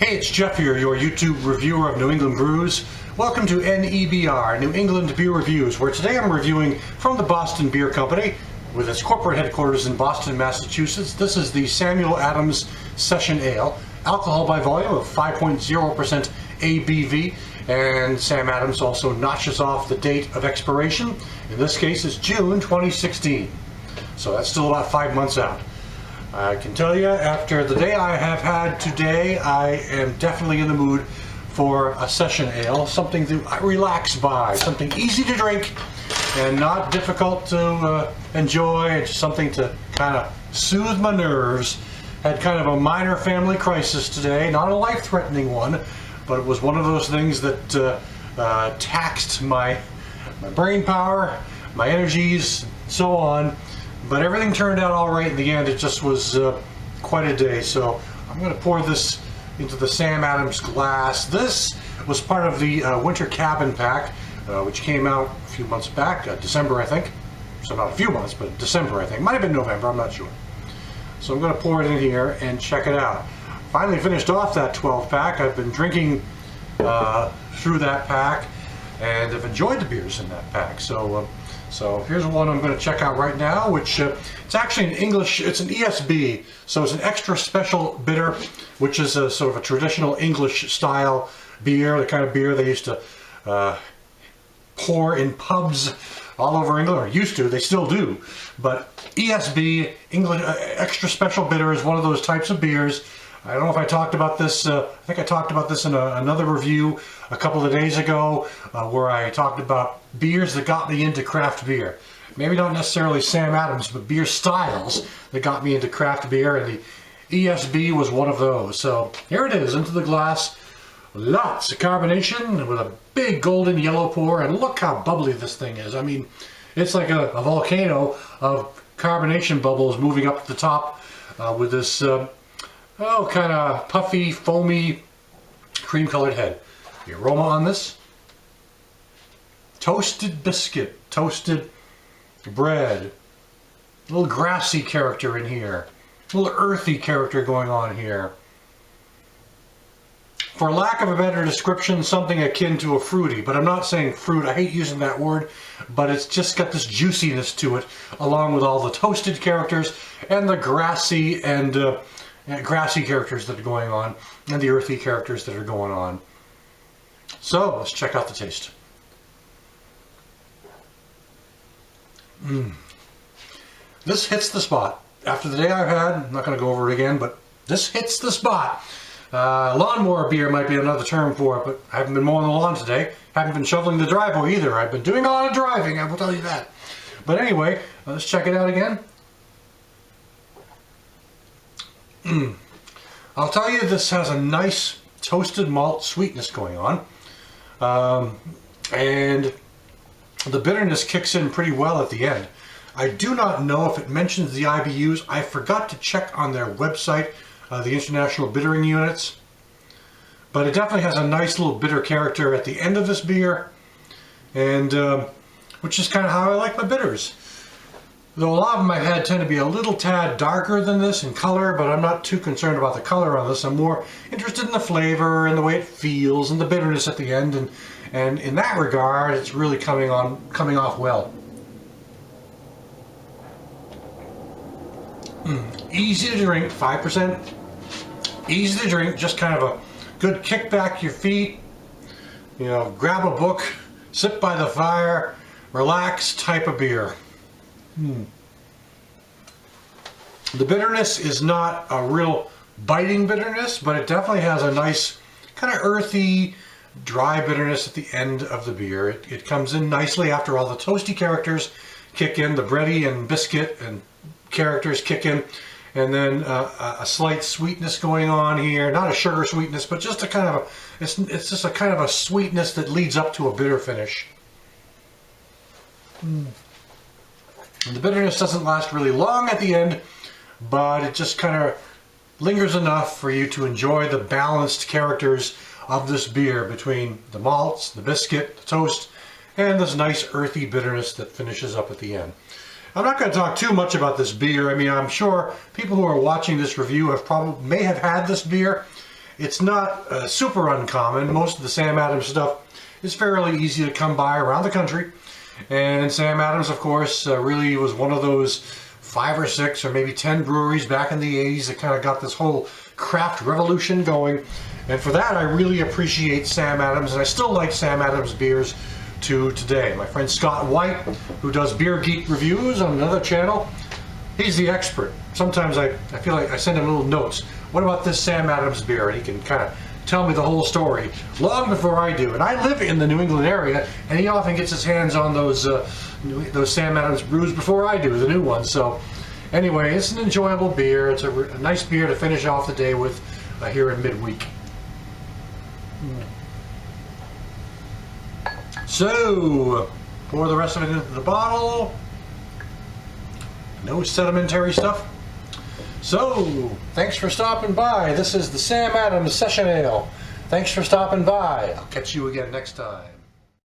Hey, it's Jeff here, your YouTube reviewer of New England brews. Welcome to NEBR, New England Beer Reviews, where today I'm reviewing from the Boston Beer Company, with its corporate headquarters in Boston, Massachusetts. This is the Samuel Adams Session Ale, alcohol by volume of 5.0% ABV, and Sam Adams also notches off the date of expiration. In this case, it's June 2016, so that's still about 5 months out. I can tell you, after the day I have had today, I am definitely in the mood for a session ale, something to relax by, something easy to drink and not difficult to enjoy, just something to kind of soothe my nerves. Had kind of a minor family crisis today, not a life-threatening one, but it was one of those things that taxed my brain power, my energies, so on. But everything turned out all right in the end. It just was quite a day. So I'm going to pour this into the Sam Adams glass. This was part of the Winter Cabin Pack, which came out a few months back, December I think. So not a few months, but December I think. Might have been November, I'm not sure. So I'm going to pour it in here and check it out. Finally finished off that 12 pack. I've been drinking through that pack and have enjoyed the beers in that pack. So here's one I'm going to check out right now, which it's actually in English. It's an ESB, so it's an extra special bitter, which is a sort of a traditional English style beer, the kind of beer they used to pour in pubs all over England, or used to. They still do. But ESB, English extra special bitter, is one of those types of beers. I don't know if I talked about this, I think I talked about this in another review a couple of days ago, where I talked about beers that got me into craft beer. Maybe not necessarily Sam Adams, but beer styles that got me into craft beer, and the ESB was one of those. So here it is, into the glass. Lots of carbonation with a big golden yellow pour, and look how bubbly this thing is. I mean, it's like a volcano of carbonation bubbles moving up to the top with this kind of puffy, foamy, cream-colored head. The aroma on this: toasted biscuit, toasted bread, a little grassy character in here, a little earthy character going on here. For lack of a better description, something akin to a fruity, but I'm not saying fruit. I hate using that word, but it's just got this juiciness to it, along with all the toasted characters and the grassy and grassy characters that are going on, and the earthy characters that are going on. So let's check out the taste. This hits the spot. After the day I've had, I'm not going to go over it again, but this hits the spot. Lawnmower beer might be another term for it, but I haven't been mowing the lawn today. Haven't been shoveling the driveway either. I've been doing a lot of driving, I will tell you that. But anyway, let's check it out again. I'll tell you, this has a nice toasted malt sweetness going on, and the bitterness kicks in pretty well at the end. I do not know if it mentions the IBUs. I forgot to check on their website, the International Bittering Units, but it definitely has a nice little bitter character at the end of this beer, and which is kind of how I like my bitters. Though a lot of them I've had tend to be a little tad darker than this in color, but I'm not too concerned about the color on this. I'm more interested in the flavor and the way it feels and the bitterness at the end, and in that regard, it's really coming off well. Easy to drink, 5%. Easy to drink, just kind of a good kick back your feet, you know, grab a book, sit by the fire, relax type of beer. The bitterness is not a real biting bitterness, but it definitely has a nice kind of earthy, dry bitterness at the end of the beer. It comes in nicely after all the toasty characters kick in, the bready and biscuit and characters kick in, and then a slight sweetness going on here. Not a sugar sweetness, but just a kind of it's just a kind of a sweetness that leads up to a bitter finish. And the bitterness doesn't last really long at the end, but it just kind of lingers enough for you to enjoy the balanced characters of this beer between the malts, the biscuit, the toast, and this nice earthy bitterness that finishes up at the end. I'm not going to talk too much about this beer. I mean, I'm sure people who are watching this review may have had this beer, It's not super uncommon. Most of the Sam Adams stuff is fairly easy to come by around the country. And Sam Adams, of course, really was one of those 5 or 6 or maybe 10 breweries back in the 80s that kind of got this whole craft revolution going. And for that, I really appreciate Sam Adams, and I still like Sam Adams beers to today. My friend Scott White, who does Beer Geek reviews on another channel, he's the expert. Sometimes I feel like I send him little notes. What about this Sam Adams beer? And he can kind of tell me the whole story long before I do. And I live in the New England area, and he often gets his hands on those Sam Adams brews before I do, the new ones. So anyway, it's an enjoyable beer. It's a nice beer to finish off the day with here in midweek. So, pour the rest of it into the bottle. No sedimentary stuff. So, thanks for stopping by. This is the Sam Adams Session Ale. Thanks for stopping by. I'll catch you again next time.